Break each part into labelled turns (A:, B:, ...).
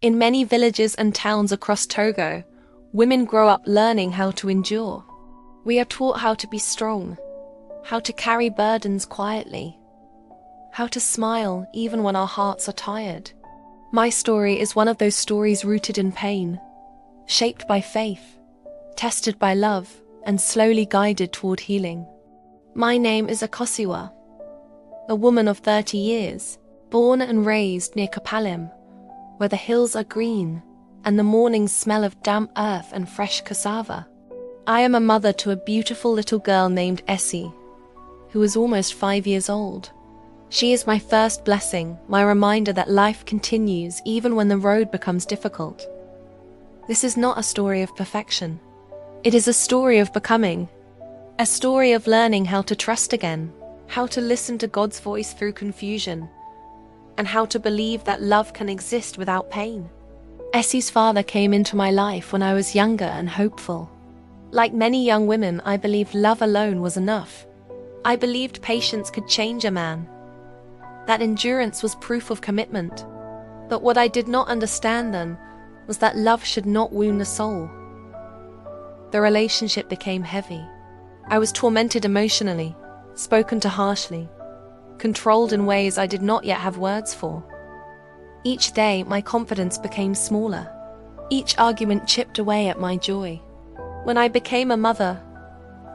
A: In many villages and towns across Togo, women grow up learning how to endure. We are taught how to be strong, how to carry burdens quietly, how to smile even when our hearts are tired. My story is one of those stories rooted in pain, shaped by faith, tested by love, and slowly guided toward healing. My name is Akossiwa, a woman of 30 years, born and raised near Kapalim, where the hills are green and the mornings smell of damp earth and fresh cassava. I am a mother to a beautiful little girl named Essie, who is almost 5 years old. She is my first blessing, my reminder that life continues even when the road becomes difficult. This is not a story of perfection. It is a story of becoming, a story of learning how to trust again, how to listen to God's voice through confusion, and how to believe that love can exist without pain. Essie's father came into my life when I was younger and hopeful. Like many young women, I believed love alone was enough. I believed patience could change a man, that endurance was proof of commitment. But what I did not understand then was that love should not wound the soul. The relationship became heavy. I was tormented emotionally, spoken to harshly, controlled in ways I did not yet have words for. Each day, my confidence became smaller. Each argument chipped away at my joy. When I became a mother,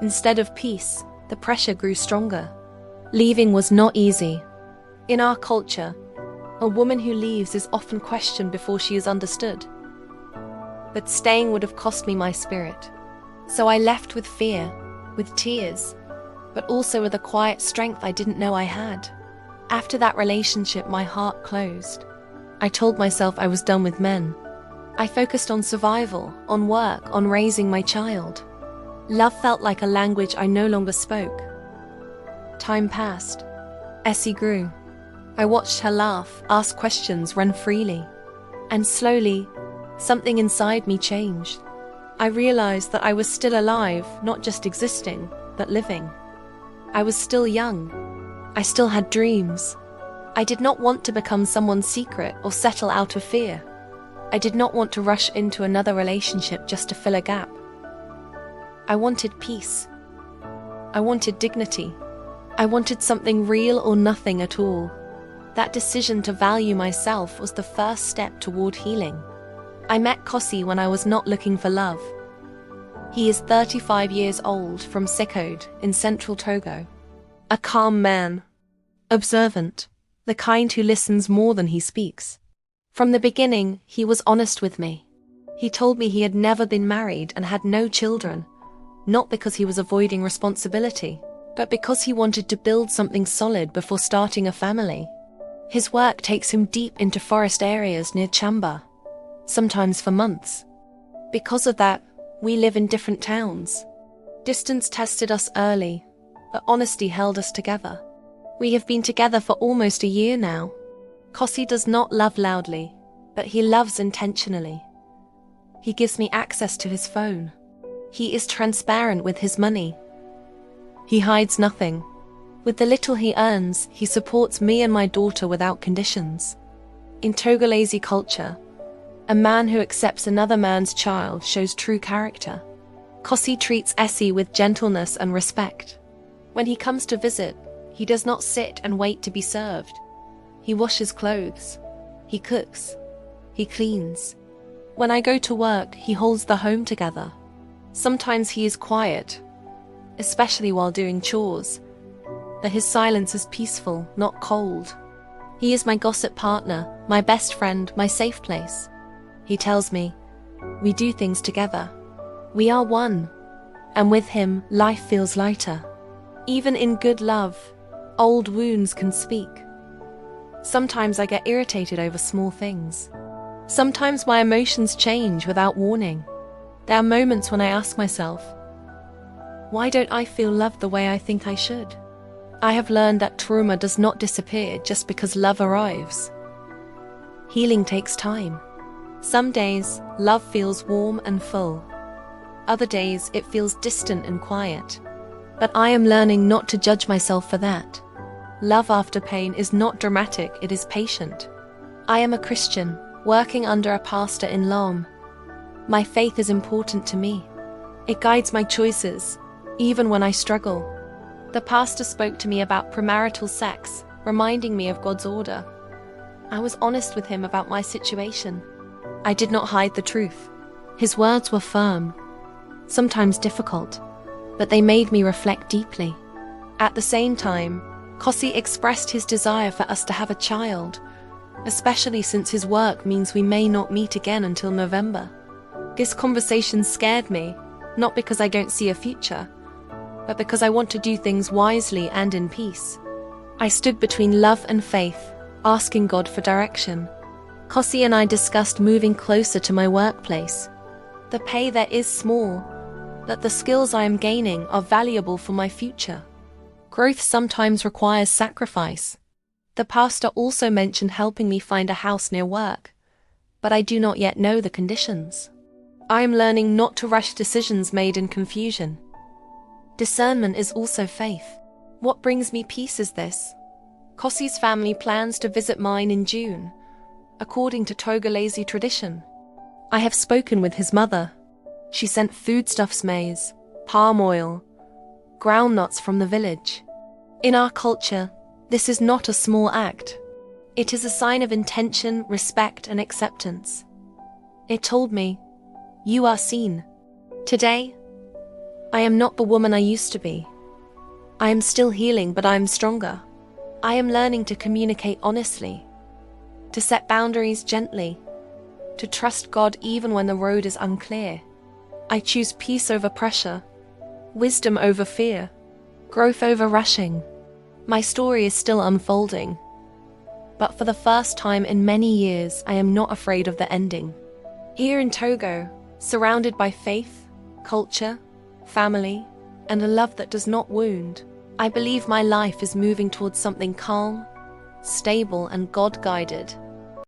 A: instead of peace, the pressure grew stronger. Leaving was not easy. In our culture, a woman who leaves is often questioned before she is understood. But staying would have cost me my spirit. So I left with fear, with tears, but also with a quiet strength I didn't know I had. After that relationship, my heart closed. I told myself I was done with men. I focused on survival, on work, on raising my child. Love felt like a language I no longer spoke. Time passed. Essie grew. I watched her laugh, ask questions, run freely. And slowly, something inside me changed. I realized that I was still alive, not just existing, but living. I was still young. I still had dreams. I did not want to become someone's secret or settle out of fear. I did not want to rush into another relationship just to fill a gap. I wanted peace. I wanted dignity. I wanted something real or nothing at all. That decision to value myself was the first step toward healing. I met Kossi when I was not looking for love. He is 35 years old, from Sekode in central Togo. A calm man, observant, the kind who listens more than he speaks. From the beginning, he was honest with me. He told me he had never been married and had no children, not because he was avoiding responsibility, but because he wanted to build something solid before starting a family. His work takes him deep into forest areas near Chamba, sometimes for months. Because of that, we live in different towns. Distance tested us early, but honesty held us together. We have been together for almost a year now. Kossi does not love loudly, but he loves intentionally. He gives me access to his phone. He is transparent with his money. He hides nothing. With the little he earns, he supports me and my daughter without conditions. In Togolese culture, a man who accepts another man's child shows true character. Kossi treats Essie with gentleness and respect. When he comes to visit, he does not sit and wait to be served. He washes clothes. He cooks. He cleans. When I go to work, he holds the home together. Sometimes he is quiet, especially while doing chores, but his silence is peaceful, not cold. He is my gossip partner, my best friend, my safe place. He tells me, we do things together. We are one, and with him, life feels lighter. Even in good love, old wounds can speak. Sometimes I get irritated over small things. Sometimes my emotions change without warning. There are moments when I ask myself, why don't I feel loved the way I think I should? I have learned that trauma does not disappear just because love arrives. Healing takes time. Some days, love feels warm and full. Other days, it feels distant and quiet. But I am learning not to judge myself for that. Love after pain is not dramatic, it is patient. I am a Christian, working under a pastor in Lom. My faith is important to me. It guides my choices, even when I struggle. The pastor spoke to me about premarital sex, reminding me of God's order. I was honest with him about my situation. I did not hide the truth. His words were firm, sometimes difficult, but they made me reflect deeply. At the same time, Kossi expressed his desire for us to have a child, especially since his work means we may not meet again until November. This conversation scared me, not because I don't see a future, but because I want to do things wisely and in peace. I stood between love and faith, asking God for direction. Kossi and I discussed moving closer to my workplace. The pay there is small, but the skills I am gaining are valuable for my future. Growth sometimes requires sacrifice. The pastor also mentioned helping me find a house near work, but I do not yet know the conditions. I am learning not to rush decisions made in confusion. Discernment is also faith. What brings me peace is this. Kossi's family plans to visit mine in June, according to Togolese tradition. I have spoken with his mother. She sent foodstuffs, maize, palm oil, groundnuts from the village. In our culture, this is not a small act. It is a sign of intention, respect, and acceptance. It told me, "You are seen." Today, I am not the woman I used to be. I am still healing, but I am stronger. I am learning to communicate honestly, to set boundaries gently, to trust God even when the road is unclear. I choose peace over pressure, wisdom over fear, growth over rushing. My story is still unfolding, but for the first time in many years, I am not afraid of the ending. Here in Togo, surrounded by faith, culture, family, and a love that does not wound, I believe my life is moving towards something calm, stable, and God-guided.